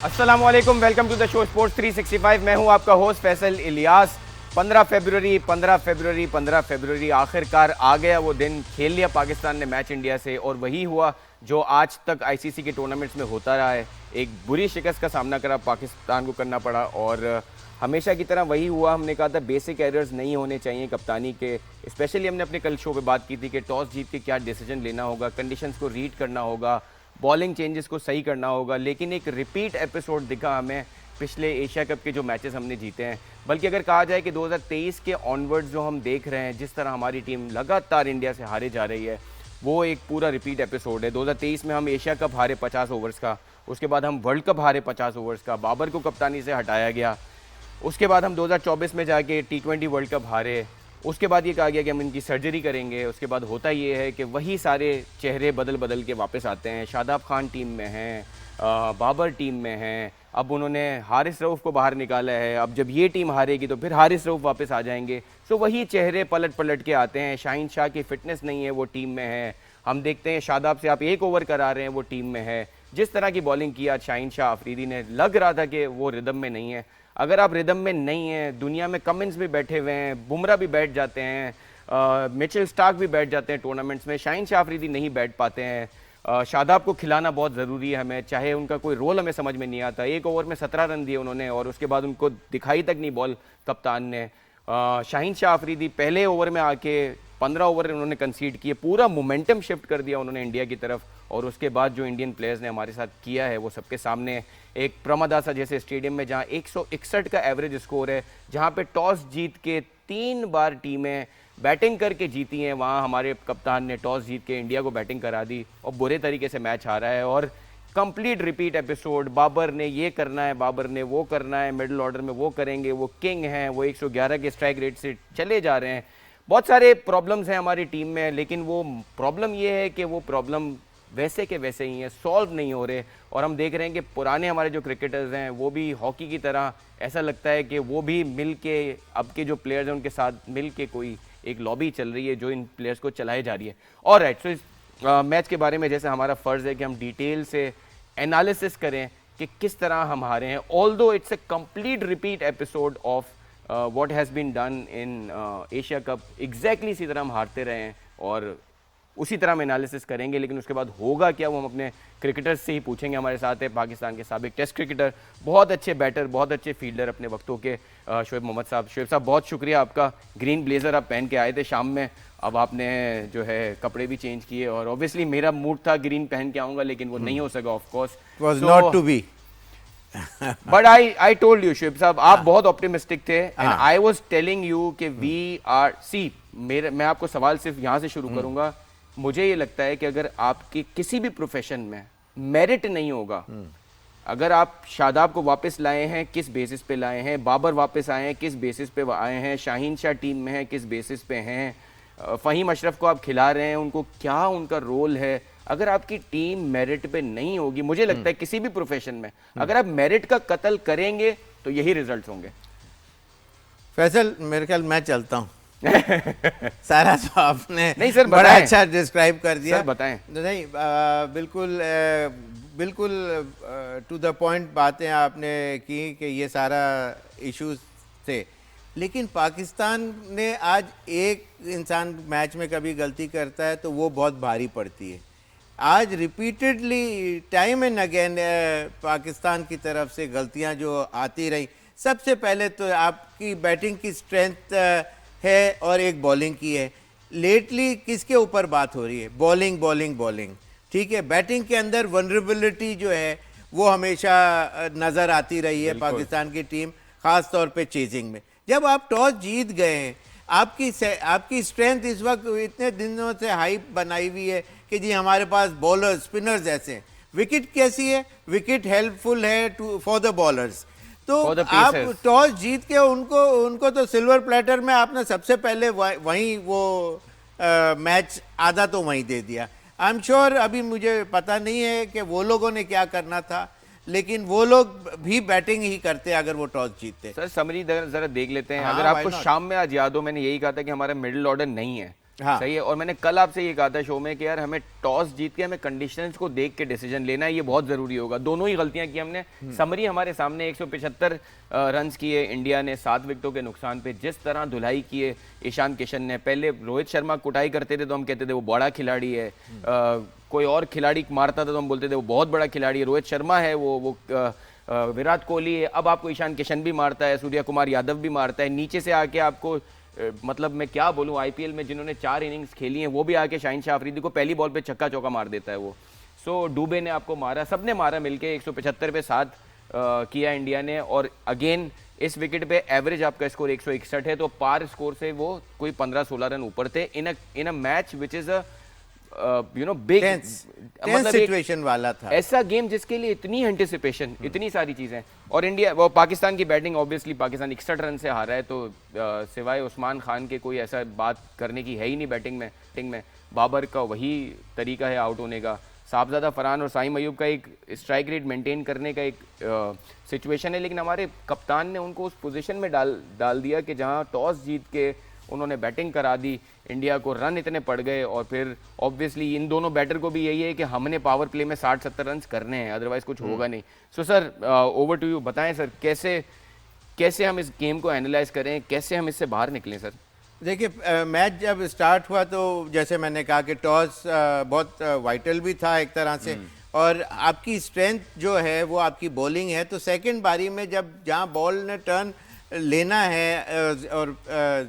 अस्सलाम वालेकुम, welcome to the show sports 365। मैं हूं आपका होस्ट फैसल इलियास। 15 फरवरी आखिरकार आ गया वो दिन। खेल लिया पाकिस्तान ने मैच इंडिया से और वही हुआ जो आज तक आईसीसी के टूर्नामेंट्स में होता रहा है। एक बुरी शिकस्त का सामना करा पाकिस्तान को करना पड़ा और हमेशा की तरह वही हुआ। हमने कहा था बेसिक एरर्स नहीं होने चाहिए कप्तानी के। स्पेशली हमने अपने कल शो पे बात की थी कि टॉस जीत के क्या डिसीजन लेना होगा, कंडीशंस को रीड करना होगा, बॉलिंग चेंजेस को सही करना होगा। लेकिन एक रिपीट एपिसोड दिखा हमें पिछले एशिया कप के जो मैचेस हमने जीते हैं। बल्कि अगर कहा जाए कि 2023 के ऑनवर्ड्स जो हम देख रहे हैं, जिस तरह हमारी टीम लगातार इंडिया से हारे जा रही है, वो एक पूरा रिपीट एपिसोड है। 2023 में हम एशिया कप हारे 50 ओवर्स का, उसके बाद हम वर्ल्ड कप हारे 50 ओवर्स का, बाबर को कप्तानी से हटाया गया। उसके बाद हम 2024 में जाके T20 वर्ल्ड कप हारे। उसके बाद ये कहा गया कि हम इनकी सर्जरी करेंगे। उसके बाद होता ये है कि वही सारे चेहरे बदल बदल के वापस आते हैं। शादाब खान टीम में हैं, बाबर टीम में हैं, अब उन्होंने हारिस रऊफ़ को बाहर निकाला है। अब जब ये टीम हारेगी तो फिर हारिस रऊफ़ वापस आ जाएंगे। सो वही चेहरे पलट पलट के आते हैं। शाहीन शाह की फ़िटनेस नहीं है, वो टीम में है। हम देखते हैं शादाब से आप एक ओवर करा रहे हैं, वो टीम में है। जिस तरह की बॉलिंग की आज शाहीन शाह अफरीदी ने, लग रहा था कि वो रिदम में नहीं है। अगर आप रिदम में नहीं हैं, दुनिया में कमिंस भी बैठे हुए हैं, बुमराह भी बैठ जाते हैं, मिचेल स्टार्क भी बैठ जाते हैं टूर्नामेंट्स में, शाहीन शाह अफरीदी नहीं बैठ पाते हैं। शादाब को खिलाना बहुत ज़रूरी है हमें, चाहे उनका कोई रोल हमें समझ में नहीं आता। एक ओवर में 17 रन दिए उन्होंने और उसके बाद उनको दिखाई तक नहीं बॉल कप्तान ने। शाहीन शाह अफरीदी पहले ओवर में आके 15 ओवर उन्हों61 कंसीड किए, पूरा मोमेंटम शिफ्ट कर दिया उन्होंने इंडिया की तरफ। और उसके बाद जो इंडियन प्लेयर्स ने हमारे साथ किया है वो सबके सामने। एक प्रमदासा जैसे स्टेडियम में जहां 161 का एवरेज स्कोर है, जहां पे टॉस जीत के 3 बार टीमें बैटिंग करके जीती हैं, वहां हमारे कप्तान ने टॉस जीत के इंडिया को बैटिंग करा दी और बुरे तरीके से मैच हारा है। और कंप्लीट रिपीट एपिसोड, बाबर ने ये करना है, बाबर ने वो करना है, मिडिल ऑर्डर में वो करेंगे, वो किंग हैं, वो 111 के स्ट्राइक रेट से चले जा रहे हैं। बहुत सारे प्रॉब्लम्स हैं हमारी टीम में, लेकिन वो प्रॉब्लम ये है कि वो प्रॉब्लम वैसे के वैसे ही हैं, सॉल्व नहीं हो रहे। और हम देख रहे हैं कि पुराने हमारे जो क्रिकेटर्स हैं वो भी हॉकी की तरह, ऐसा लगता है कि वो भी मिल के, अब के जो प्लेयर्स हैं उनके साथ मिल के कोई एक लॉबी चल रही है जो इन प्लेयर्स को चलाई जा रही है। और राइट, सो इस मैच के बारे में जैसे हमारा फ़र्ज़ है कि हम डिटेल से एनालिसिस करें कि किस तरह हम हारे हैं। Although it's a complete repeat episode of what has been done in Asia cup. Exactly इसी तरह हम हारते रहे हैं और उसी तरह हम एनालिसिस करेंगे। लेकिन उसके बाद होगा क्या, वो हम अपने क्रिकेटर्स से ही पूछेंगे। हमारे साथ है पाकिस्तान के साबिक टेस्ट क्रिकेटर, बहुत अच्छे बैटर, बहुत अच्छे फील्डर अपने वक्तों के, शोएब मोहम्मद साहब। शोएब साहब, बहुत शुक्रिया आपका। ग्रीन ब्लेज़र आप पहन के आए थे शाम में, अब आपने जो है कपड़े भी चेंज किए। और ऑब्वियसली मेरा मूड था ग्रीन पहन के आऊँगा, लेकिन वो नहीं हो सका of course, was not to be. But I told you Shoaib साहब, आप बहुत ऑप्टिमिस्टिक थे and I was telling you कि वी आर सी। मैं आपको सवाल सिर्फ यहाँ से शुरू करूँगा। मुझे ये लगता है कि अगर आपके किसी भी प्रोफेशन में मेरिट नहीं होगा, अगर आप शादाब को वापस लाए हैं किस बेसिस पे लाए हैं, बाबर वापस आए हैं किस बेसिस पे आए हैं, शाहीन शाह टीम में है किस बेसिस पे हैं, फ़हीम अशरफ को आप खिला रहे हैं, उनको क्या उनका रोल है, अगर आपकी टीम मेरिट पे नहीं होगी, मुझे लगता है किसी भी प्रोफेशन में अगर आप मेरिट का कत्ल करेंगे तो यही रिजल्ट होंगे। फैसल, मेरे ख्याल मैं चलता हूँ। सारा तो आपने नहीं सर, बड़ा अच्छा डिस्क्राइब कर दिया। सर बताएं। नहीं, बिल्कुल टू द पॉइंट बातें आपने की कि ये सारा इश्यूज थे। लेकिन पाकिस्तान ने आज, एक इंसान मैच में कभी गलती करता है तो वो बहुत भारी पड़ती है। आज repeatedly time and again Pakistan की तरफ से गलतियां जो आती रही। सबसे पहले तो आपकी बैटिंग की स्ट्रेंथ है और एक बॉलिंग की है। लेटली किसके ऊपर बात हो रही है? बॉलिंग बॉलिंग बॉलिंग, ठीक है। बैटिंग के अंदर वनरेबिलिटी जो है वो हमेशा नज़र आती रही है पाकिस्तान की टीम, ख़ास तौर पे चेजिंग में। जब आप टॉस जीत गए हैं, आपकी स्ट्रेंथ इस वक्त इतने दिनों से हाई बनाई हुई है कि जी हमारे पास बॉलर्स, स्पिनर्स ऐसे हैं। विकेट कैसी है? विकेट हेल्पफुल है फॉर द बॉलर्स। तो आप टॉस जीत के उनको तो सिल्वर प्लेटर में आपने सबसे पहले वहीं वो मैच आधा तो वहीं दे दिया। आई एम श्योर, अभी मुझे पता नहीं है कि वो लोगों ने क्या करना था, लेकिन वो लोग भी बैटिंग ही करते अगर वो टॉस जीतते। सर समरी जरा देख लेते हैं। अगर आपको शाम में आज याद हो, मैंने यही कहा था कि हमारा मिडिल ऑर्डर नहीं है। हाँ। सही है। और मैंने कल आपसे ये कहा था शो में कि यार हमें टॉस जीत के हमें कंडीशंस को देख के डिसीजन लेना है, ये बहुत ज़रूरी होगा। दोनों ही गलतियां की हमने। समरी हमारे सामने 175 रन्स किए इंडिया ने 7 विकेटों के नुकसान पे। जिस तरह धुलाई किए ईशान किशन ने, पहले रोहित शर्मा कुटाई करते थे तो हम कहते थे वो बड़ा खिलाड़ी है, कोई और खिलाड़ी मारता था तो हम बोलते थे वो बहुत बड़ा खिलाड़ी है। रोहित शर्मा है वो विराट कोहली है, अब आपको ईशान किशन भी मारता है, सूर्य कुमार यादव भी मारता है, नीचे से आके आपको मतलब मैं क्या बोलूं, आईपीएल में जिन्होंने 4 इनिंग्स खेली हैं वो भी आके शाहीन शाह अफरीदी को पहली बॉल पे छक्का चौका मार देता है वो। सो डूबे ने आपको मारा, सबने मारा मिलके। 175 पे 7 किया इंडिया ने। और अगेन इस विकेट पे एवरेज आपका स्कोर 161 है, तो पार स्कोर से वो कोई 15-16 रन ऊपर थे in a match which is a big, मतलब सिचुएशन वाला था, ऐसा गेम जिसके लिए इतनी एंटिसिपेशन, इतनी सारी चीजें। और इंडिया वो पाकिस्तान की बैटिंग, ऑब्वियसली पाकिस्तान 61 रन से हारा है, तो सिवाय उस्मान खान के कोई ऐसा बात करने की है ही नहीं बैटिंग में। बाबर का वही तरीका है आउट होने का। साहबजादा फरहान और साइम अयूब का एक स्ट्राइक रेट मेंटेन करने का एक सिचुएशन है, लेकिन हमारे कप्तान ने उनको उस पोजीशन में डाल दिया कि जहां टॉस जीत के उन्होंने बैटिंग करा दी, इंडिया को रन इतने पड़ गए। और फिर ऑब्वियसली इन दोनों बैटर को भी यही है कि हमने पावर प्ले में 60-70 रन करने हैं, अदरवाइज कुछ होगा नहीं। So sir, over to you, बताएं सर कैसे हम इस गेम को एनालाइज करें, कैसे हम इससे बाहर निकलें सर? देखिए, मैच जब स्टार्ट हुआ तो जैसे मैंने कहा कि टॉस बहुत वाइटल भी था एक तरह से, और आपकी स्ट्रेंथ जो है वो आपकी बॉलिंग है। तो सेकंड बारी में जब जहाँ बॉल ने टर्न लेना है और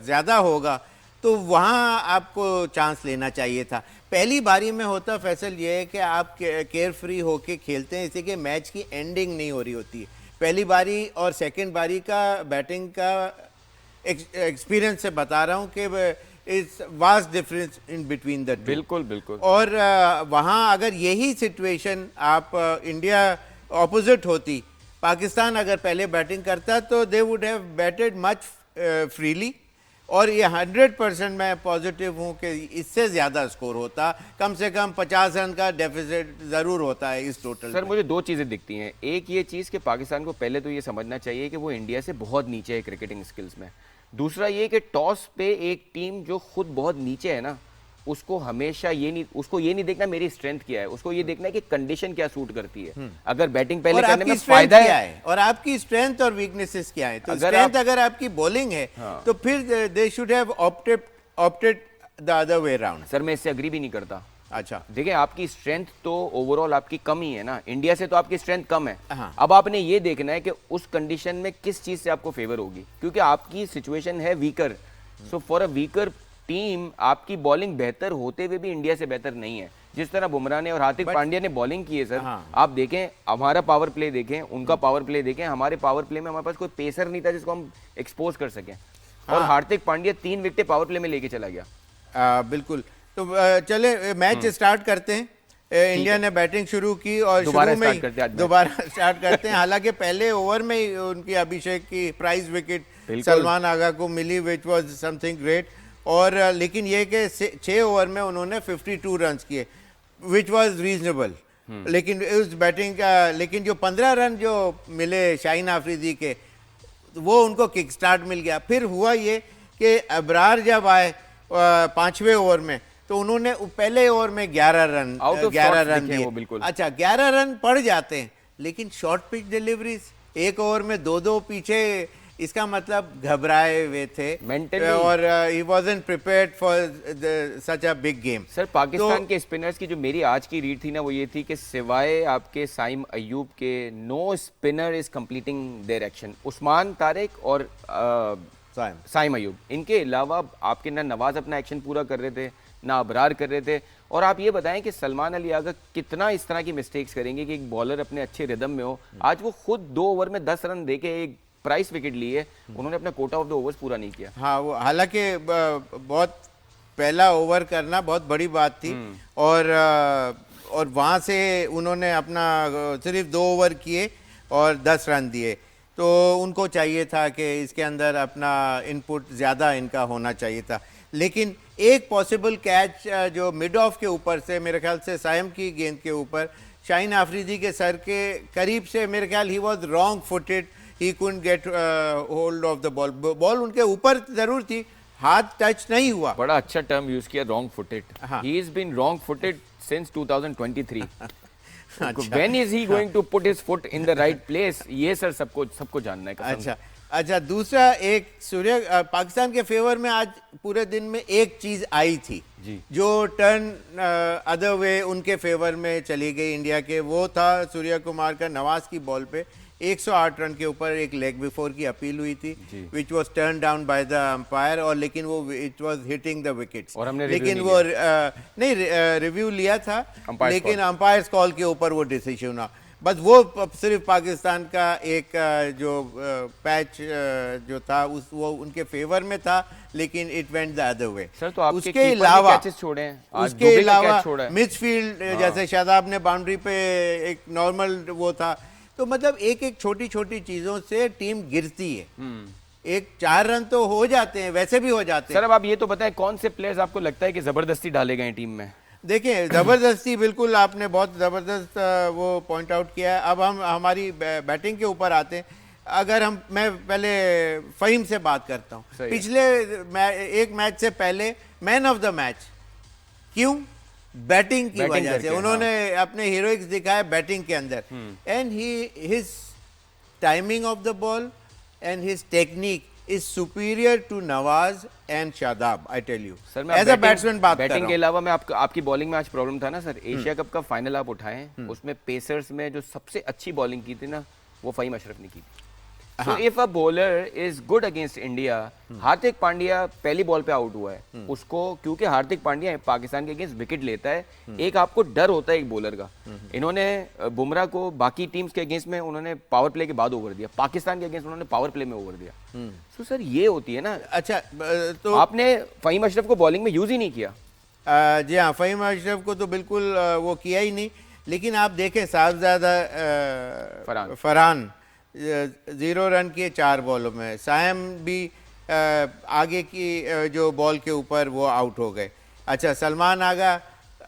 ज़्यादा होगा तो वहाँ आपको चांस लेना चाहिए था। पहली बारी में होता फैसल ये है कि आप केयर फ्री होके खेलते हैं, इससे कि मैच की एंडिंग नहीं हो रही होती है। पहली बारी और सेकंड बारी का बैटिंग का एक्सपीरियंस से बता रहा हूँ कि its vast difference in between the two. बिल्कुल बिल्कुल। और वहाँ अगर यही सिचुएशन आप इंडिया ऑपोजिट होती, पाकिस्तान अगर पहले बैटिंग करता तो they would have batted much freely, और ये 100% मैं पॉजिटिव हूँ कि इससे ज़्यादा स्कोर होता, कम से कम 50 रन का डेफिसिट ज़रूर होता है इस टोटल। सर मुझे 2 चीज़ें दिखती हैं। एक ये चीज़ कि पाकिस्तान को पहले तो ये समझना चाहिए कि वो इंडिया से बहुत नीचे है क्रिकेटिंग स्किल्स में। दूसरा ये कि टॉस पे एक टीम जो खुद बहुत नीचे है ना, उसको हमेशा ये नहीं देखना मेरी स्ट्रेंथ क्या है, उसको ये देखना है कि कंडीशन क्या सूट करती है। अगर बैटिंग पहले करने में फायदा है और आपकी स्ट्रेंथ और वीकनेसेस क्या है, तो स्ट्रेंथ अगर आपकी बॉलिंग है तो फिर they should have opted the other way around. Sir मैं इससे अग्री भी नहीं करता। अच्छा, देखिए आपकी स्ट्रेंथ तो ओवरऑल आपकी कम ही है ना, इंडिया से तो आपकी स्ट्रेंथ कम है। हाँ। अब आपने ये देखना है कि उस कंडीशन में किस चीज से आपको फेवर होगी, क्योंकि आपकी सिचुएशन है weaker. So for a weaker team आपकी बॉलिंग बेहतर होते हुए भी इंडिया से बेहतर नहीं है। जिस तरह बुमराह ने और हार्दिक पांड्या ने बॉलिंग की है सर, हाँ। आप देखें हमारा पावर प्ले देखें, उनका पावर प्ले देखें। हमारे पावर प्ले में हमारे पास कोई पेसर नहीं था जिसको हम एक्सपोज कर सकें। और हार्दिक पांड्या 3 विकेटें पावर प्ले में लेके चला गया। बिल्कुल। तो चले मैच स्टार्ट करते हैं। इंडिया ने बैटिंग शुरू की और शुरू में दोबारा स्टार्ट करते हैं। हालांकि पहले ओवर में ही उनकी अभिषेक की प्राइज विकेट सलमान आगा को मिली, विच वाज समथिंग ग्रेट। और लेकिन ये कि 6 ओवर में उन्होंने 52 रन किए, विच वाज रीजनेबल। लेकिन उस बैटिंग का, लेकिन जो 15 रन जो मिले शाहीन अफरीदी के, वो उनको किक स्टार्ट मिल गया। फिर हुआ ये कि अबरार जब आए 5वें ओवर में, तो उन्होंने पहले ओवर में 11 रन दिए। बिल्कुल। अच्छा, 11 रन पड़ जाते हैं, लेकिन शॉर्ट पिच डिलीवरीज एक ओवर में 2-2 पीछे, इसका मतलब घबराए हुए थे मेंटली, और he wasn't prepared for such a big game. Sir Pakistan के स्पिनर्स की जो मेरी आज की रीड थी ना, वो ये थी कि सिवाय आपके साइम अयूब के no spinner is completing their action. Usman Tariq और साइम अयूब, इनके अलावा आपके ना नवाज अपना एक्शन पूरा कर रहे थे, ना अबरार कर रहे थे। और आप ये बताएं कि सलमान अली आगा कितना इस तरह की मिस्टेक्स करेंगे कि एक बॉलर अपने अच्छे रिदम में हो। आज वो खुद 2 ओवर में 10 रन देके एक प्राइस विकेट ली है, उन्होंने अपना कोटा ऑफ द ओवर्स पूरा नहीं किया। हाँ, वो हालांकि बहुत पहला ओवर करना बहुत बड़ी बात थी, और वहाँ से उन्होंने अपना सिर्फ 2 ओवर किए और 10 रन दिए। तो उनको चाहिए था कि इसके अंदर अपना इनपुट ज़्यादा इनका होना चाहिए था। लेकिन एक पॉसिबल कैच जो मिड ऑफ के ऊपर से, मेरे ख्याल से साइम की गेंद के ऊपर शाहीन अफरीदी के सर के करीब से, मेरे ख्याल he was wrong footed, he couldn't get hold of the ball. Ball उनके ऊपर ज़रूर थी, हाथ टच नहीं हुआ। बड़ा अच्छा टर्म यूज किया, रॉन्ग फुटेड। हाँ। He is been wrong footed since 2023। अच्छा। When is he going to put his foot in the right place, ये सर सबको जानना है कसम से। अच्छा अच्छा, दूसरा एक पाकिस्तान के फेवर में आज पूरे दिन में एक चीज आई थी जी। जो टर्न अदर वे उनके फेवर में चली गई इंडिया के, वो था सूर्य कुमार का नवाज की बॉल पे 108 रन के ऊपर एक लेग बिफोर की अपील हुई थी, which was turned down by the umpire, और लेकिन वो it was hitting the wickets, और हमने लेकिन वो नहीं रिव्यू लिया था, लेकिन अंपायर कॉल के ऊपर वो डिसीजन हुआ। बस वो सिर्फ पाकिस्तान का एक जो पैच जो था वो उनके फेवर में था, लेकिन it went the other way. Sir तो आपके उसके अलावा छोड़े हैं, उसके अलावा मिडफील्ड जैसे शादाब ने बाउंड्री पे एक नॉर्मल वो था, तो मतलब एक एक छोटी छोटी चीजों से टीम गिरती है। एक 4 रन तो हो जाते हैं, वैसे भी हो जाते हैं। सर अब आप ये तो बताएं कौन से प्लेयर्स आपको लगता है कि जबरदस्ती डाले गए टीम में? देखिए जबरदस्ती बिल्कुल आपने बहुत जबरदस्त वो पॉइंट आउट किया है। अब हम हमारी बैटिंग के ऊपर आते हैं। अगर मैं पहले फ़हीम से बात करता हूँ, पिछले एक मैच से पहले मैन ऑफ द मैच क्यों? बैटिंग की वजह से उन्होंने अपने हीरोइक्स दिखाए बैटिंग के अंदर, and his timing of the ball and his technique is superior to Nawaz and Shadab, I tell you. Sir मैं एज अ बैट्समैन बात कर रहा हूं। बैटिंग के अलावा मैं आपकी बॉलिंग में आज प्रॉब्लम था ना सर, एशिया कप का फाइनल आप उठाएं, उसमें पेसर्स में जो सबसे अच्छी बॉलिंग की थी ना वो फ़हीम अशरफ ने की थी। So if a bowler is good against India, Hardik Pandya पहली बॉल पे आउट हुआ है, उसको क्योंकि हार्दिक पांड्या पाकिस्तान के अगेंस्ट विकेट लेता है, एक आपको डर होता है एक बॉलर का। इन्होंने बुमराह को बाकी टीम्स के अगेंस्ट में उन्होंने पावर प्ले के बाद ओवर दिया, पाकिस्तान के अगेंस्ट उन्होंने पावर प्ले में ओवर दिया। तो सर ये होती है ना। अच्छा तो आपने फ़हीम अशरफ को बॉलिंग में यूज ही नहीं किया। जी हाँ, फ़हीम अशरफ को तो बिल्कुल वो किया ही नहीं, लेकिन आप देखें साहबजादा फरहान 0 रन किए 4 बॉलों में, सायम भी आगे की जो बॉल के ऊपर वो आउट हो गए। अच्छा सलमान आगा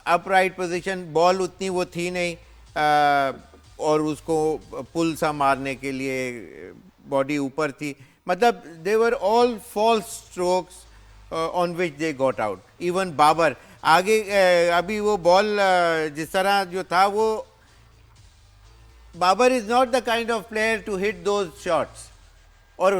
अपराइट पोजीशन, बॉल उतनी वो थी नहीं और उसको पुल सा मारने के लिए बॉडी ऊपर थी, मतलब they were all false strokes on which they got out. Even Babar आगे अभी वो बॉल जिस तरह जो था वो Babar is not the kind of player to hit those shots or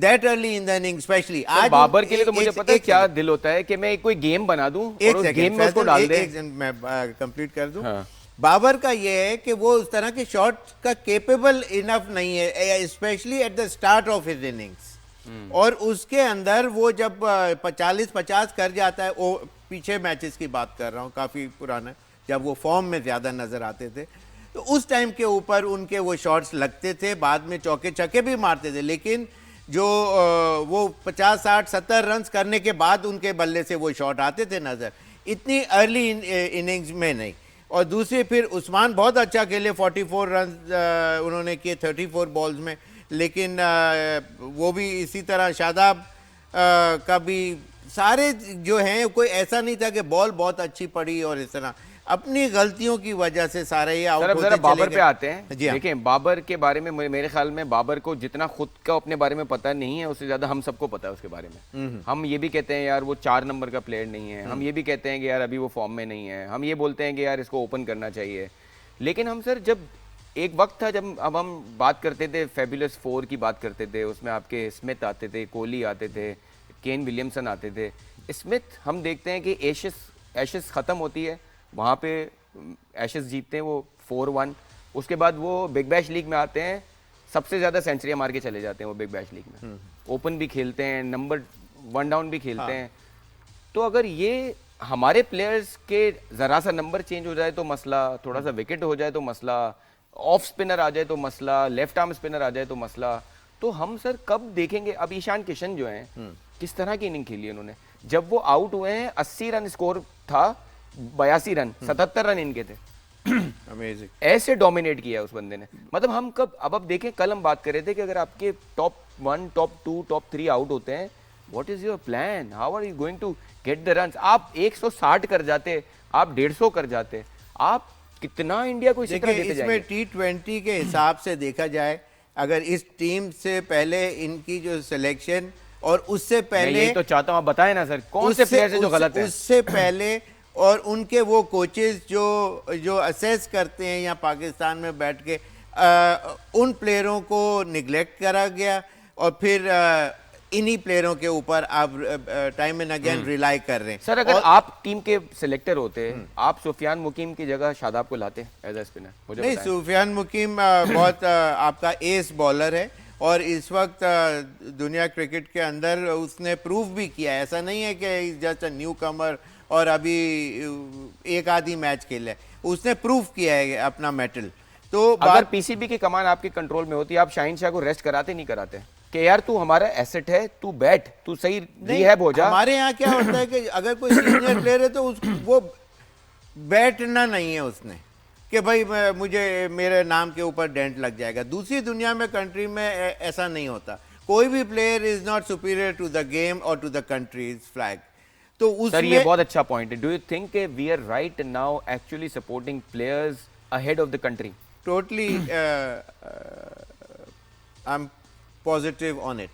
that early in the inning especially. आज बाबर के लिए तो मुझे पता है क्या दिल होता है कि मैं कोई गेम बना दूं और उस गेम में उसको डाल दे। मैं कंप्लीट कर दूं। हाँ। बाबर का ये है कि वो उस तरह के शॉट का केपेबल इनफ नहीं है, specially at the start of his innings, और उसके अंदर वो जब 40-50 कर जाता है, वो पीछे मैचेस की बात कर रहा हूँ, काफी पुराना, जब वो फॉर्म में ज्यादा नजर आते थे, तो उस टाइम के ऊपर उनके वो शॉट्स लगते थे, बाद में चौके छक्के भी मारते थे, लेकिन जो वो 50-60-70 रन करने के बाद उनके बल्ले से वो शॉट आते थे नज़र, इतनी अर्ली इनिंग्स में नहीं। और दूसरी फिर उस्मान बहुत अच्छा खेले, 44 रन उन्होंने किए 34 बॉल्स में, लेकिन वो भी इसी तरह शादाब का भी सारे जो हैं, कोई ऐसा नहीं था कि बॉल बहुत अच्छी पड़ी और इस तरह, अपनी गलतियों की वजह से सारे ये आउट होते चले गए। बाबर पे आते हैं। देखें बाबर के बारे में मेरे ख्याल में बाबर को जितना खुद का अपने बारे में पता नहीं है, उससे ज्यादा हम सबको पता है उसके बारे में। हम ये भी कहते हैं यार वो 4 नंबर का प्लेयर नहीं है, हम ये भी कहते हैं कि यार अभी वो फॉर्म में नहीं है, हम ये बोलते हैं कि यार इसको ओपन करना चाहिए, लेकिन हम सर जब एक वक्त था जब अब हम बात करते थे फेबुलस 4 की बात करते थे, उसमें आपके स्मिथ आते थे, कोहली आते थे, केन विलियमसन आते थे। स्मिथ हम देखते हैं कि एशेस ख़त्म होती है, वहाँ पे एशेस जीतते हैं वो 4-1, उसके बाद वो बिग बैश लीग में आते हैं, सबसे ज़्यादा सेंचुरियाँ मार के चले जाते हैं वो बिग बैश लीग में, ओपन भी खेलते हैं, नंबर 1 डाउन भी खेलते हैं। तो अगर ये हमारे प्लेयर्स के ज़रा सा नंबर चेंज हो जाए तो मसला, थोड़ा सा विकेट हो जाए तो मसला, ऑफ स्पिनर आ जाए तो मसला, लेफ्ट आर्म स्पिनर आ जाए तो मसला, तो हम सर कब देखेंगे? अब ईशान किशन जो हैं किस तरह की इनिंग खेली उन्होंने, जब वो आउट हुए हैं 80 रन स्कोर था, 82 रन 77 रन इनके थे। अमेजिंग, ऐसे डोमिनेट किया उस बंदे ने। मतलब हम कब अब देखें, कल हम बात कर रहे थे कि अगर आपके टॉप 1, टॉप 2, टॉप 3 आउट होते हैं, what is your plan, how are you going to get the runs? आप 160 कर जाते, आप 150 कर जाते, आप कितना इंडिया को इसी तरह देते जाएंगे? इसमें T20 के हिसाब से देखा जाए, अगर इस टीम से पहले इनकी जो सिलेक्शन और उससे मैं पहले यही तो चाहता हूं, आप बताएं ना सर, कौन से प्लेयर्स हैं जो गलत हैं? उससे पहले और उनके वो कोचेस जो असेस करते हैं यहाँ पाकिस्तान में बैठ के, उन प्लेयरों को निगलेक्ट करा गया और फिर इन्हीं प्लेयरों के ऊपर आप टाइम एंड अगेन रिलाई कर रहे हैं। सर अगर आप टीम के सिलेक्टर होते, आप सुफियान मुकीम की जगह शादाब को लाते एज अ स्पिनर? मुझे नहीं, बताएं। सुफियान मुकीम बहुत आपका एस बॉलर है और इस वक्त दुनिया क्रिकेट के अंदर उसने प्रूव भी किया है। ऐसा नहीं है कि जस्ट अ न्यू कमर और अभी एक आधी मैच खेला है, उसने प्रूव किया है अपना मेटल। तो अगर पीसीबी की कमान आपके कंट्रोल में होती, आप शाहीन शाह को रेस्ट कराते नहीं कराते कि यार तू हमारा एसेट है, तू बैठ, तू सही रिहैब हो जा? हमारे यहाँ क्या होता है कि अगर कोई सीनियर प्लेयर है तो वो बैठना नहीं है उसने कि भाई मुझे मेरे नाम के ऊपर डेंट लग जाएगा। दूसरी दुनिया में, कंट्री में ऐसा नहीं होता। कोई भी player is not superior to the game और टू द कंट्रीज फ्लैग। तो उसमें सर ये बहुत अच्छा पॉइंट है। Do you think we are right now actually supporting players ahead of the country? Totally I am positive on it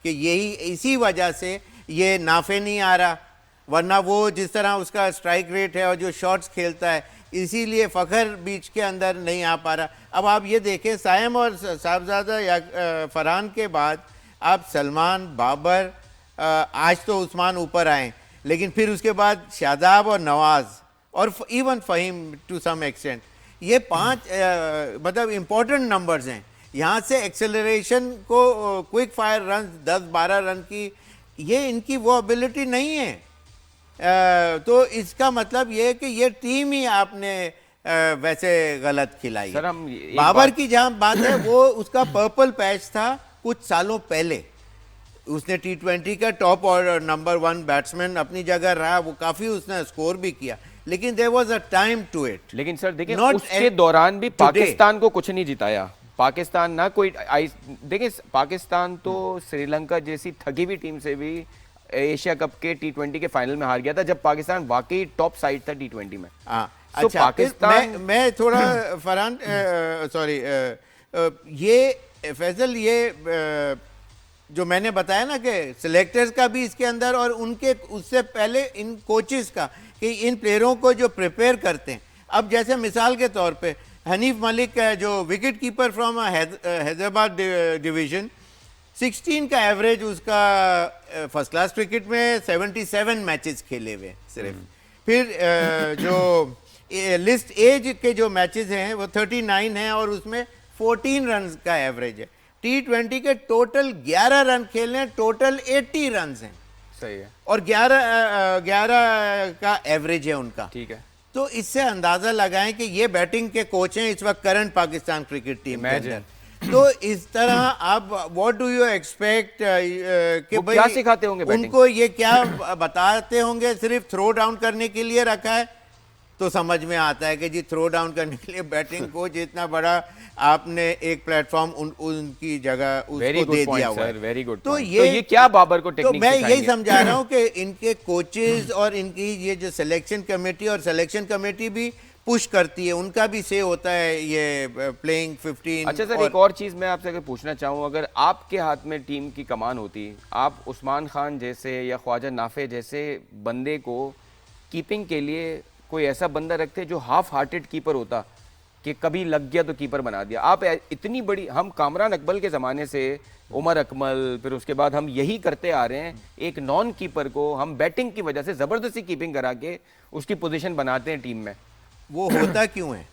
कि यही इसी वजह से ये नाफे नहीं आ रहा, वरना वो जिस तरह उसका स्ट्राइक रेट है और जो शॉट्स खेलता है, इसीलिए फ़खर बीच के अंदर नहीं आ पा रहा। अब आप ये देखें, साइम और साहबजादा या फरहान के बाद आप सलमान, बाबर, आज तो उस्मान ऊपर आए, लेकिन फिर उसके बाद शादाब और नवाज और even Faheem to some extent, ये 5 मतलब इम्पोर्टेंट नंबर्स हैं। यहाँ से एक्सेलरेशन को, क्विक फायर रन 10-12 रन की, ये इनकी वो एबिलिटी नहीं है। तो इसका मतलब ये है कि ये टीम ही आपने वैसे गलत खिलाई। सर हम बाबर की जहाँ बात है, वो उसका पर्पल पैच था कुछ सालों पहले, उसने T20 का टॉप और नंबर 1 बैट्समैन अपनी जगह रहा, वो काफ़ी उसने स्कोर भी किया, लेकिन there was a time to it. लेकिन सर देखिए उसके दौरान भी पाकिस्तान को कुछ नहीं जिताया। पाकिस्तान ना कोई देखिए, पाकिस्तान तो श्रीलंका जैसी थकी हुई टीम से भी एशिया कप के T20 के फाइनल में हार गया था, जब पाकिस्तान वाकई टॉप साइड था T20 में। अच्छा, पाकिस्तान मैं थोड़ा फरहान सॉरी ये फैजल, ये जो मैंने बताया ना कि सिलेक्टर्स का भी इसके अंदर और उनके उससे पहले इन कोचेस का, कि इन प्लेयरों को जो प्रिपेयर करते हैं। अब जैसे मिसाल के तौर पे हनीफ मलिक है जो wicket keeper from Hyderabad division, 16 का एवरेज उसका फर्स्ट क्लास क्रिकेट में 77 मैचेस खेले हुए सिर्फ। फिर जो लिस्ट एज के जो मैचेस हैं वो 39 हैं और उसमें 14 रन का एवरेज है। T20 के टोटल 11 रन खेलने, टोटल 80 रन हैं। सही है। और 11 का एवरेज है उनका। ठीक है। तो इससे अंदाजा लगाएं कि ये बैटिंग के कोच हैं इस वक्त करंट पाकिस्तान क्रिकेट टीम के अंदर। तो इस तरह आप व्हाट डू यू एक्सपेक्ट कि भाई क्या सिखाते होंगे बैटिंग? उनको ये क्या बताते होंगे? सिर्फ थ्रो डाउन करने के लिए रखा है तो समझ में आता है कि जी थ्रो डाउन करने के लिए बैटिंग कोच, इतना बड़ा आपने एक प्लेटफॉर्म उनकी जगह उसको दे दिया हुआ है। Very good. तो ये क्या बाबर को टेक्निक तो मैं यही समझा रहा हूँ कि इनके कोचेस और इनकी ये जो सिलेक्शन कमेटी, और सिलेक्शन कमेटी भी पुश करती है, उनका भी से होता है ये प्लेइंग 15। अच्छा सर, एक और चीज़ मैं आपसे अगर पूछना चाहूँ, अगर आपके हाथ में टीम की कमान होती, आप उस्मान खान जैसे या ख्वाजा नाफे जैसे बंदे को कीपिंग के लिए कोई ऐसा बंदा रखते जो हाफ हार्टेड कीपर होता कि कभी लग गया तो कीपर बना दिया। आप इतनी बड़ी, हम कामरान अकबल के ज़माने से उमर अकमल, फिर उसके बाद हम यही करते आ रहे हैं, एक नॉन कीपर को हम बैटिंग की वजह से ज़बरदस्ती कीपिंग करा के उसकी पोजीशन बनाते हैं टीम में। वो होता क्यों है?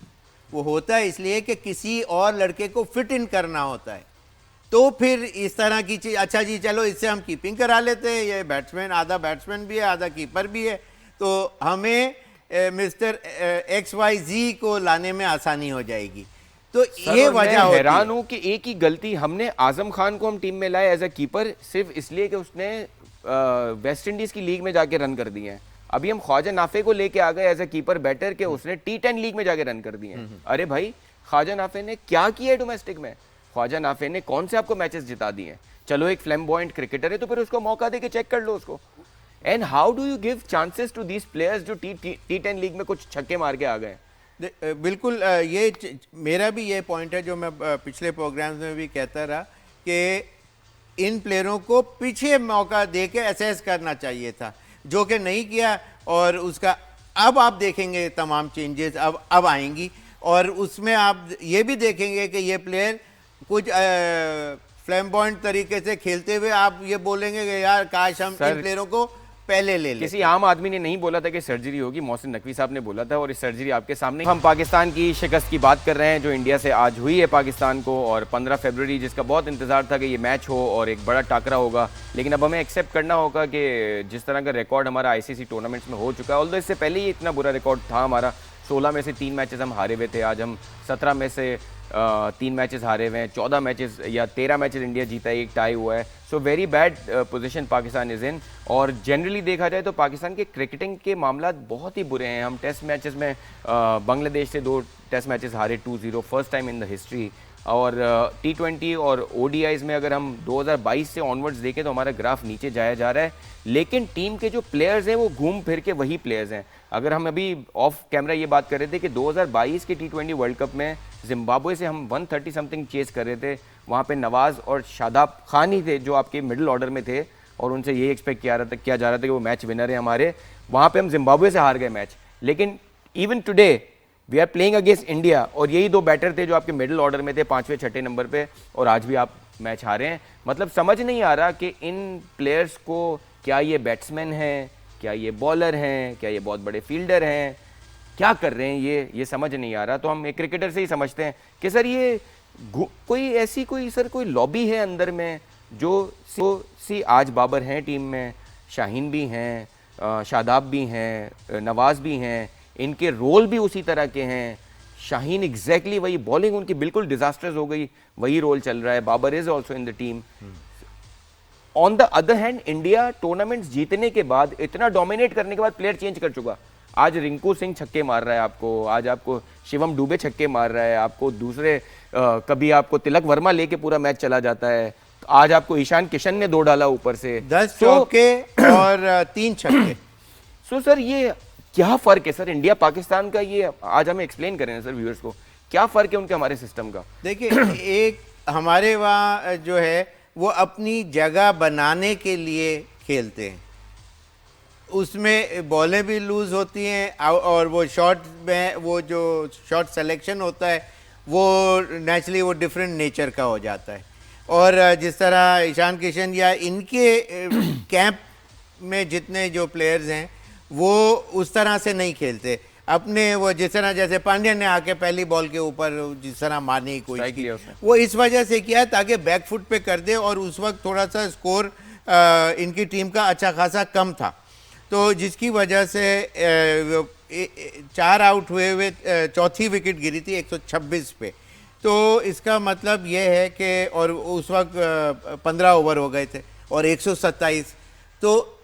वो होता है इसलिए कि किसी और लड़के को फिट इन करना होता है। तो फिर इस तरह की चीज़, अच्छा जी चलो इससे हम कीपिंग करा लेते हैं, ये बैट्समैन आधा बैट्समैन भी है आधा कीपर भी है, तो हमें मिस्टर XYZ को लाने में आसानी हो जाएगी। तो ये वजह होती है। हैरान हूं कि एक ही गलती, हमने आजम खान को हम टीम में लाए एज अ कीपर सिर्फ इसलिए कि उसने वेस्ट इंडीज की लीग में जाके रन कर दिए हैं। अभी हम ख्वाजा नाफे को लेके आ गए एज अ कीपर बैटर के उसने T10 लीग में जाके रन कर दिए हैं। अरे भाई, ख्वाजा नाफे ने क्या किया है डोमेस्टिक में? ख्वाजा नाफे ने कौन से आपको मैचेस जिता दिए हैं? चलो एक फ्लैम्बॉयंट क्रिकेटर है तो फिर उसको मौका दे के चेक कर लो उसको। And how do you give chances to these players जो T10 लीग में कुछ छक्के मार के आ गए? बिल्कुल, ये मेरा भी ये पॉइंट है जो मैं पिछले प्रोग्राम्स में भी कहता रहा कि इन प्लेयरों को पीछे मौका दे के असेस करना चाहिए था, जो कि नहीं किया। और उसका अब आप देखेंगे तमाम चेंजेस अब आएंगी, और उसमें आप ये भी देखेंगे कि ये प्लेयर कुछ फ्लैम्बॉयंट तरीके से खेलते हुए आप ये बोलेंगे कि यार काश हम इन प्लेयरों को पहले ले लेते। किसी आम आदमी ने नहीं बोला था कि सर्जरी होगी, मोहसिन नकवी साहब ने बोला था, और इस सर्जरी आपके सामने। हम पाकिस्तान की शिकस्त की बात कर रहे हैं जो इंडिया से आज हुई है पाकिस्तान को, और 15 फरवरी जिसका बहुत इंतजार था कि ये मैच हो और एक बड़ा टाकरा होगा। लेकिन अब हमें एक्सेप्ट करना होगा कि जिस तरह का रिकॉर्ड हमारा आईसीसी टूर्नामेंट्स में हो चुका है, ऑल्दो इससे पहले ही इतना बुरा रिकॉर्ड था हमारा। 16 में से 3 मैचेस हम हारे हुए थे, आज हम 17 में से 3 मैचेस हारे हुए हैं, 14 मैचेस या 13 मैचेस इंडिया जीता है, एक टाई हुआ है। So very bad position Pakistan is in. और जनरली देखा जाए तो पाकिस्तान के क्रिकेटिंग के मामला बहुत ही बुरे हैं। हम टेस्ट मैचेस में बांग्लादेश से 2 टेस्ट मैचेस हारे 2-0, first time in the history. और T20 और ODIs में अगर हम 2022 से ऑनवर्ड्स देखें तो हमारा ग्राफ नीचे जाया जा रहा है, लेकिन टीम के जो प्लेयर्स हैं वो घूम फिर के वही प्लेयर्स हैं। अगर हम अभी ऑफ कैमरा ये बात कर रहे थे कि 2022 के T20 वर्ल्ड कप में जिम्बाब्वे से हम 130 समथिंग चेस कर रहे थे, वहाँ पे नवाज और शादाब खान ही थे जो आपके मिडिल ऑर्डर में थे, और उनसे ये एक्सपेक्ट किया जा रहा था कि वो मैच विनर है हमारे। वहाँ पे हम जिम्बाब्वे से हार गए मैच, लेकिन even today we are playing against India, और यही 2 बैटर थे जो आपके मिडिल ऑर्डर में थे 5वें 6ठे नंबर पे, और आज भी आप मैच हारे हैं। मतलब समझ नहीं आ रहा कि इन प्लेयर्स को क्या ये बैट्समैन हैं, क्या ये बॉलर हैं, क्या ये बहुत बड़े फील्डर हैं, क्या कर रहे हैं ये समझ नहीं आ रहा। तो हम एक क्रिकेटर से ही समझते हैं कि सर ये कोई ऐसी कोई लॉबी है अंदर में जो आज बाबर हैं टीम में, शाहीन भी हैं, शादाब भी हैं, नवाज भी हैं, इनके रोल भी उसी तरह के हैं। शाहीन एग्जैक्टली वही, बॉलिंग उनकी बिल्कुल डिजास्टर्स हो गई, वही रोल चल रहा है। Babar is also in the team. On the other hand India tournaments जीतने के बाद, इतना डोमिनेट करने के बाद प्लेयर चेंज कर चुका। आज रिंकू सिंह छक्के मार रहा है आपको, आज आपको शिवम दुबे छक्के मार रहा है आपको, दूसरे कभी आपको तिलक वर्मा लेके पूरा मैच चला जाता है, आज आपको ईशान किशन ने 2 डाला ऊपर से, 10 चौके और 3 छक्के। सो सर ये क्या फर्क है सर इंडिया पाकिस्तान का, ये आज हमें एक्सप्लेन करें सर व्यूअर्स को, क्या फर्क है उनके हमारे सिस्टम का। देखिए एक हमारे वहाँ जो है वो अपनी जगह बनाने के लिए खेलते हैं, उसमें बॉलें भी लूज होती हैं, और वो शॉट में वो जो शॉट सिलेक्शन होता है वो नेचुरली वो डिफरेंट नेचर का हो जाता है। और जिस तरह ईशान किशन या इनके कैंप में जितने जो प्लेयर्स हैं वो उस तरह से नहीं खेलते अपने, वो जिस तरह जैसे पांड्या ने आके पहली बॉल के ऊपर जिस तरह मारने की कोशिश की, वो इस वजह से किया ताकि बैक फुट पे कर दे, और उस वक्त थोड़ा सा स्कोर इनकी टीम का अच्छा खासा कम था, तो जिसकी वजह से 4 आउट हुए चौथी विकेट गिरी थी 126 पे। तो इसका मतलब ये है कि, और उस वक्त 15 ओवर हो गए थे और 127, तो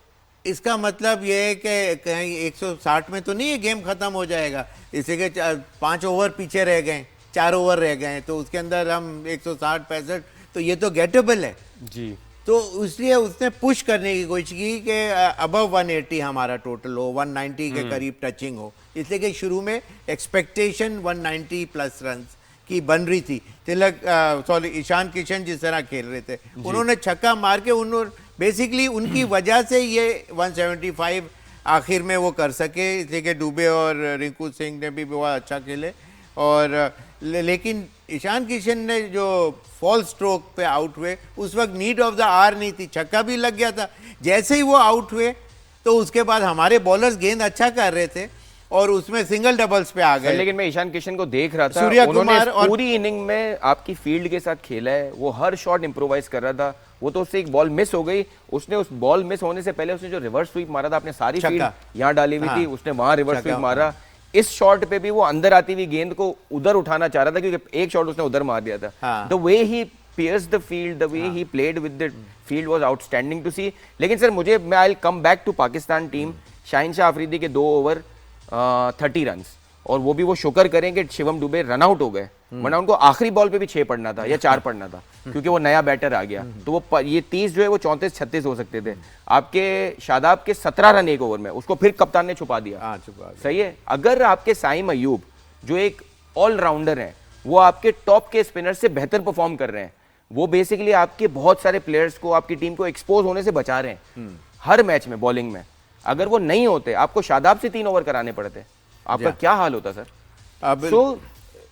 इसका मतलब ये है कि कहीं 160 में तो नहीं ये गेम ख़त्म हो जाएगा, इसी के 5 ओवर पीछे रह गए, 4 ओवर रह गए, तो उसके अंदर हम 160-65, तो ये तो गेटेबल है जी। तो इसलिए उसने पुश करने की कोशिश की कि अबव 180 हमारा टोटल हो, 190 के करीब टचिंग हो, इसलिए कि शुरू में एक्सपेक्टेशन 190 प्लस रन की बन रही थी। तिलक ईशान किशन जिस तरह खेल रहे थे, उन्होंने छक्का मार के उन्होंने बेसिकली उनकी वजह से ये 175 आखिर में वो कर सके, इसलिए कि दुबे और रिंकू सिंह ने भी बहुत अच्छा खेले। और लेकिन ईशान किशन ने जो फॉल स्ट्रोक पे आउट हुए, उस वक्त नीड ऑफ द आवर नहीं थी, छक्का भी लग गया था। जैसे ही वो आउट हुए तो उसके बाद हमारे बॉलर्स गेंद अच्छा कर रहे थे और उसमें सिंगल डबल्स पे आ गए। लेकिन मैं ईशान किशन को देख रहा था, सूर्या उन्होंने कुमार और पूरी इनिंग में आपकी फील्ड के साथ खेला है, वो हर शॉट इंप्रोवाइज कर रहा था। वो तो उससे एक बॉल मिस हो गई, उसने उस बॉल मिस होने से पहले उसने जो रिवर्स स्वीप मारा था, अपने सारी फील्ड यहाँ डाली हुई थी, उसने वहां रिवर्स स्वीप मारा। इस शॉट पे भी वो अंदर आती हुई गेंद को उधर उठाना चाह रहा था, क्योंकि एक शॉट उसने उधर मार दिया था। The way he pierced the field, the way he played with the field was outstanding to see. लेकिन सर मैं I'll come back to Pakistan team. Shaheen Shah Afridi के 2 ओवर 30 रन, और वो भी वो शुक्र करें कि शिवम दुबे रन आउट हो गए, वरना उनको आखिरी बॉल पे भी 6 पड़ना था या 4 पड़ना था, क्योंकि वो नया बैटर आ गया। तो वो ये 30 जो है वो 34-36 हो सकते थे। आपके शादाब के 17 रन 1 ओवर में, उसको फिर कप्तान ने छुपा दिया। सही है। अगर आपके साइम अयूब जो एक ऑलराउंडर है, वो आपके टॉप के स्पिनर से बेहतर परफॉर्म कर रहे हैं, वो बेसिकली आपके बहुत सारे प्लेयर्स को, आपकी टीम को एक्सपोज होने से बचा रहे हैं हर मैच में बॉलिंग में। अगर वो नहीं होते, आपको शादाब से 3 ओवर कराने पड़ते, आपका क्या हाल होता sir? So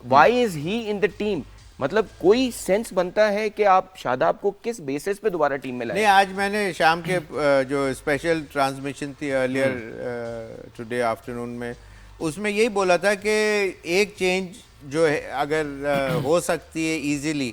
why is he in the team? मतलब कोई सेंस बनता है कि आप शादाब को किस बेसिस पे दोबारा टीम में लाए? नहीं, आज मैंने शाम के जो स्पेशल ट्रांसमिशन थी अर्लियर टुडे आफ्टरनून में, उसमें यही बोला था कि एक चेंज जो है अगर हो सकती है इजीली,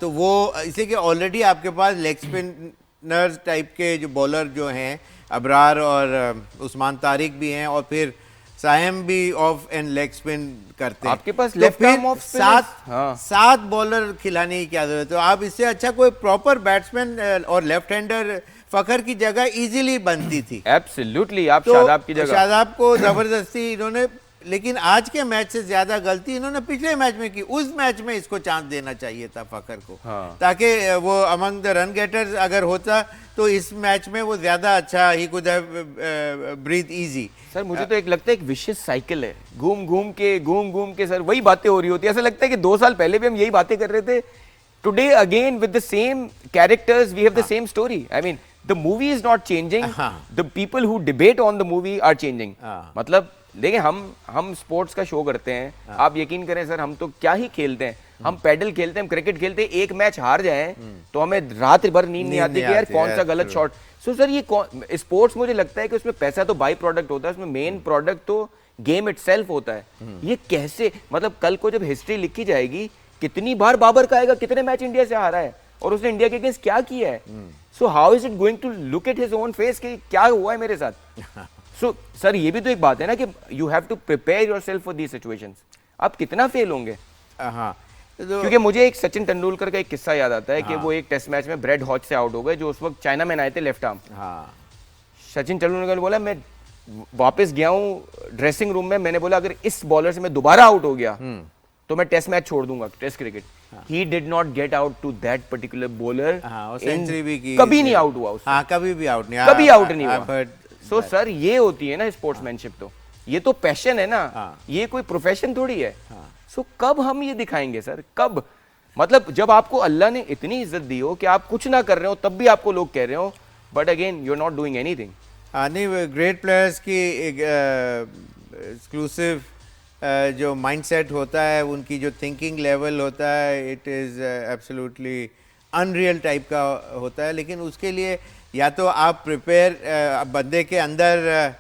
तो वो इसलिए कि ऑलरेडी आपके पास लेग स्पिनर्स टाइप के जो बॉलर जो हैं, अबरार और उस्मान तारिक भी हैं, और फिर साइम भी ऑफ एंड लेग स्पिन करते हैं। आपके पास तो लेफ्ट फिर आर्म ऑफ स्पिनर्स, सात बॉलर खिलाने की क्या जरूरत है? तो आप इससे अच्छा कोई प्रॉपर बैट्समैन और लेफ्ट हैंडर फखर की जगह इजीली बनती थी। एब्सोल्युटली, आप तो शादाब की जगह। शादाब को जबरदस्ती इन्होंने, लेकिन आज के मैच से ज्यादा गलती इन्होंने पिछले मैच में की। उस मैच में इसको चांस देना चाहिए था फखर को, ताकि वो अमंग द रन गेटर्स अगर होता तो इस मैच में वो ज्यादा अच्छा, he could have breathe easy. Sir मुझे तो एक लगता है एक विशियस साइकिल है, घूम घूम के सर वही बातें हो रही होती है। ऐसा लगता है कि 2 साल पहले भी हम यही बातें कर रहे थे। Today again with the same characters we have the same story. I mean the movie is not changing, the people who debate on the movie are changing. मतलब देखिए, हम स्पोर्ट्स का शो करते हैं, आप यकीन करें सर, हम तो क्या ही खेलते हैं, हम पैडल खेलते हैं, हम क्रिकेट खेलते हैं, एक मैच हार जाएं तो हमें रात भर नींद नहीं आती कि यार कौन सा गलत शॉट। सो सर ये स्पोर्ट्स, मुझे लगता है कि उसमें पैसा तो बाई प्रोडक्ट होता है, उसमें मेन प्रोडक्ट तो गेम इटसेल्फ होता है। ये कैसे, मतलब कल को जब हिस्ट्री लिखी जाएगी, कितनी बार बाबर का आएगा, कितने मैच इंडिया से हारा है और उसने इंडिया के अगेंस्ट क्या किया है। So how is it going to look at his own face कि क्या हुआ है मेरे साथ। सो सर ये भी तो एक बात है ना कि you have to prepare yourself for these situations. आप कितना फेल होंगे। हाँ, क्योंकि मुझे एक सचिन तेंदुलकर का एक किस्सा याद आता है कि वो एक टेस्ट मैच में ब्रेड हॉच से आउट हो गए, जो उस वक्त चाइना मैन आए थे लेफ्ट आर्म। सचिन तेंदुलकर ने बोला, मैं वापस गया हूँ ड्रेसिंग रूम में, मैंने बोला अगर इस बॉलर से मैं दोबारा आउट हो गया तो मैं टेस्ट मैच छोड़ दूंगा, test cricket. He did not get out to that particular bowler. Century भी की, कभी नहीं आउट हुआ उससे। कभी भी आउट नहीं, कभी आउट नहीं हुआ। सो सर ये होती है ना स्पोर्ट्समैनशिप, तो ये तो पैशन है ना, ये कोई प्रोफेशन थोड़ी है। सो कब हम ये दिखाएंगे सर, कब? मतलब जब आपको अल्लाह ने इतनी इज्जत दी हो कि आप कुछ ना कर रहे हो, तब भी आपको लोग कह रहे हो, but again you are not doing anything. नहीं, ग्रेट प्लेयर्स की एक्सक्लूसिव जो माइंडसेट होता है, उनकी जो थिंकिंग लेवल होता है, it is absolutely unreal type का होता है। लेकिन उसके लिए या तो आप प्रिपेयर बंदे के अंदर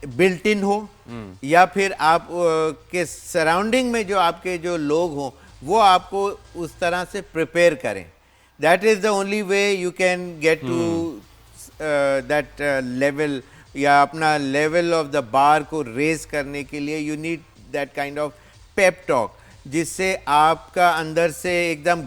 बिल्ट इन हो, या फिर आप के सराउंडिंग में जो आपके जो लोग हों वो आपको उस तरह से प्रिपेयर करें। That is the only way you can get to that level, या अपना लेवल ऑफ द बार को रेज करने के लिए you need that kind of pep talk, जिससे आपका अंदर से एकदम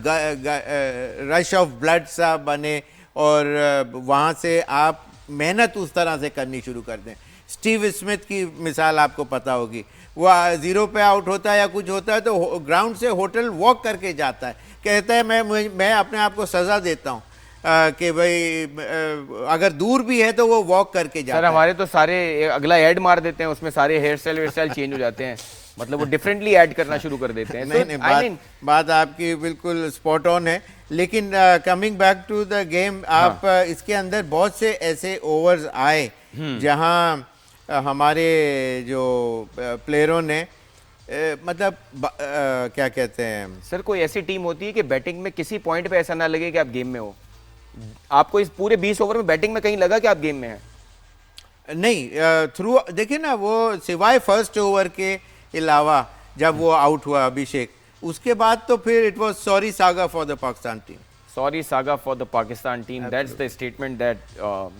रश ऑफ ब्लड सा बने और वहाँ से आप मेहनत उस तरह से करनी शुरू कर दें। स्टीव स्मिथ की मिसाल आपको पता होगी, वो 0 पे आउट होता है या कुछ होता है तो ग्राउंड से होटल वॉक करके जाता है, कहता है मैं अपने आप को सज़ा देता हूँ कि भाई अगर दूर भी है तो वो वॉक करके जाता है। सर हमारे तो सारे अगला ऐड मार देते हैं, उसमें सारे हेयर स्टाइल चेंज हो जाते हैं, मतलब वो डिफरेंटली ऐड करना शुरू कर देते हैं। नहीं, बात आपकी बिल्कुल स्पॉट ऑन है। लेकिन coming back to the game, आप इसके अंदर बहुत से ऐसे ओवर्स आए जहां हमारे जो प्लेयरों ने मतलब क्या कहते हैं सर, कोई ऐसी टीम होती है कि बैटिंग में किसी पॉइंट पे ऐसा ना लगे कि आप गेम में हो। आपको इस पूरे 20 ओवर में बैटिंग में कहीं लगा कि आप गेम में हैं? नहीं, थ्रू देखिए ना, वो सिवाय फर्स्ट ओवर के अलावा जब वो आउट हुआ अभिषेक, उसके बाद तो फिर it was sorry saga for the Pakistan team. Sorry saga for the Pakistan team, that's the statement that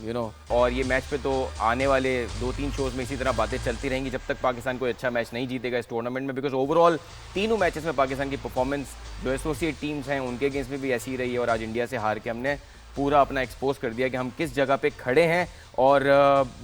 you know. और ये मैच पे तो आने वाले 2-3 शोज में इसी तरह बातें चलती रहेंगी जब तक पाकिस्तान कोई अच्छा मैच नहीं जीतेगा इस टूर्नामेंट में, बिकॉज ओवरऑल तीनों मैचेस में पाकिस्तान की परफॉर्मेंस जो एसोसिएट टीम्स हैं उनके अगेंस्ट में भी ऐसी ही रही है, और आज इंडिया से हार के हमने पूरा अपना एक्सपोज कर दिया कि हम किस जगह पे खड़े हैं। और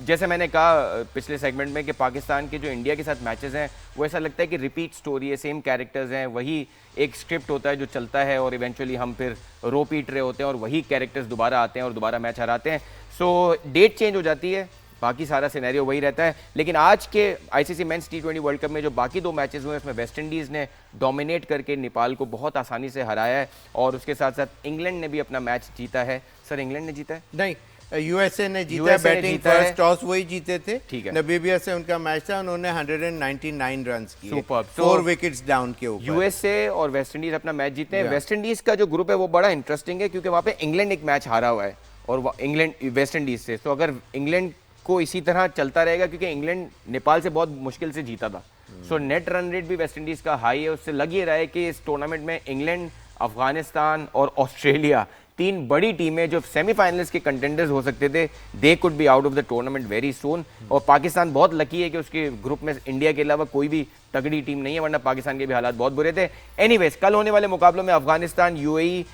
जैसे मैंने कहा पिछले सेगमेंट में कि पाकिस्तान के जो इंडिया के साथ मैचेस हैं वो ऐसा लगता है कि रिपीट स्टोरी है, सेम कैरेक्टर्स हैं, वही एक स्क्रिप्ट होता है जो चलता है और इवेंचुअली हम फिर रो पीट रहे होते हैं और वही कैरेक्टर्स दोबारा आते हैं और दोबारा मैच हराते हैं। सो डेट चेंज हो जाती है, बाकी सारा सिनेरियो वही रहता है। लेकिन आज के आईसीसी मेंस टी20 वर्ल्ड कप में जो बाकी 2 मैचेस हुए उसमें वेस्ट इंडीज़ ने डोमिनेट करके नेपाल को बहुत आसानी से हराया है और उसके साथ साथ इंग्लैंड ने भी अपना मैच जीता है। सर इंग्लैंड ने जीता है? नहीं, यूएसए ने जीता है। USA ने बैटिंग जीता है। फर्स्ट टॉस वही जीते थे। ठीक है। नबीबिया से उनका मैच था, उन्होंने 199 रन्स किए, Superb. 4 विकेट्स डाउन के ऊपर। यूएसए और वेस्ट इंडीज अपना मैच जीते हैं। Yeah. वेस्ट इंडीज का जो ग्रुप है वो बड़ा इंटरेस्टिंग है क्योंकि वहाँ पे इंग्लैंड एक मैच हारा हुआ है और इंग्लैंड वेस्ट इंडीज से। तो अगर इंग्लैंड को इसी तरह चलता रहेगा, क्योंकि इंग्लैंड नेपाल से बहुत मुश्किल से जीता था, सो नेट रन रेट भी वेस्ट इंडीज का हाई है। उससे लग ये रहा है कि इस टूर्नामेंट में इंग्लैंड, अफगानिस्तान और ऑस्ट्रेलिया, 3 बड़ी टीमें जो सेमीफाइनल्स के कंटेंडर्स हो सकते थे, they could be out of the tournament very soon. और पाकिस्तान बहुत लकी है कि उसके ग्रुप में इंडिया के अलावा कोई भी तगड़ी टीम नहीं है, वरना पाकिस्तान के भी हालात बहुत बुरे थे। एनीवेज, कल होने वाले मुकाबलों में अफगानिस्तान, यूएई,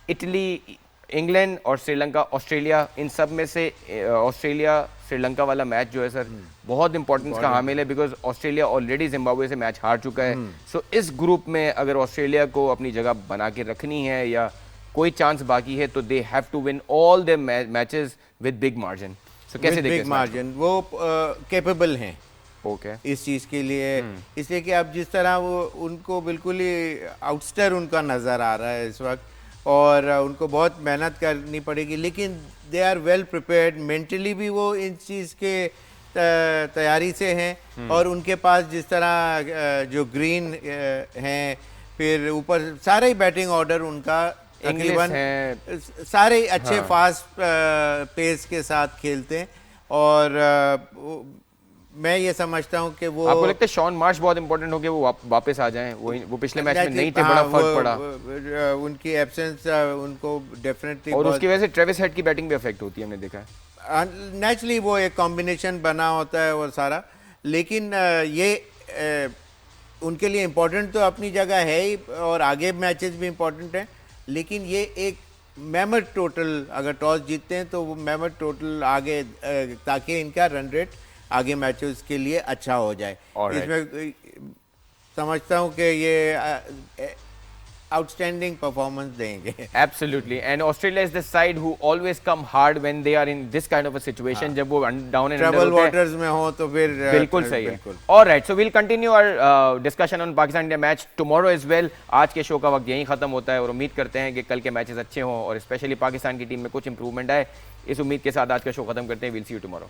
इटली, इंग्लैंड और श्रीलंका, ऑस्ट्रेलिया, इन सब में से ऑस्ट्रेलिया श्रीलंका वाला मैच जो है सर बहुत इंपॉर्टेंस का हामिल है, बिकॉज ऑस्ट्रेलिया ऑलरेडी जिम्बाब्वे से मैच हार चुका है। सो इस ग्रुप में अगर ऑस्ट्रेलिया को अपनी जगह बना के रखनी है या कोई चांस बाकी है तो they have to win all the matches with big margin. So कैसे देखते हैं बिग मार्जिन? वो कैपेबल हैं ओके इस चीज़ के लिए, इसलिए कि आप जिस तरह वो उनको बिल्कुल ही आउटस्टर उनका नज़र आ रहा है इस वक्त, और उनको बहुत मेहनत करनी पड़ेगी, लेकिन they are well prepared mentally भी, वो इन चीज़ के तैयारी से हैं। और उनके पास जिस तरह जो ग्रीन हैं, फिर ऊपर सारे ही बैटिंग ऑर्डर उनका तकरीबन सारे अच्छे फास्ट पेस के साथ खेलते हैं। और मैं ये समझता हूँ कि वो, आपको लगता है शॉन मार्श बहुत इंपॉर्टेंट हो गया वो वापस आ जाएं? वो पिछले मैच में नहीं थे, बड़ा फर्क पड़ा उनकी एब्सेंस उनको डेफिनेटली, और उसकी वजह से ट्रेविस हेड की बैटिंग भी अफेक्ट होती है, हमने देखा है। नेचुरली वो एक कॉम्बिनेशन बना होता है वो सारा, लेकिन ये उनके लिए इम्पोर्टेंट तो अपनी जगह है ही, और आगे मैचेस भी इम्पोर्टेंट हैं, लेकिन ये एक मेमोर टोटल, अगर टॉस जीतते हैं तो वो मेमोर टोटल आगे, ताकि इनका रन रेट आगे मैचेस के लिए अच्छा हो जाए। इसमें समझता हूँ कि ये आउटस्टैंडिंग परफॉर्मेंस देंगे। Absolutely, and Australia is the side who always come hard when they are in this kind of a situation, जब वो डाउन एंड ट्रबल वाटर्स में हो तो फिर बिल्कुल सही है। Alright, so we'll continue our discussion on Pakistan India match tomorrow as well. आज के शो का वक्त यहीं खत्म होता है और उम्मीद करते हैं कि कल के मैचेस अच्छे हों और स्पेशली पाकिस्तान की टीम में कुछ इंप्रूवमेंट आए। इस उम्मीद के साथ आज का शो खत्म करते हैं। Will see you tomorrow.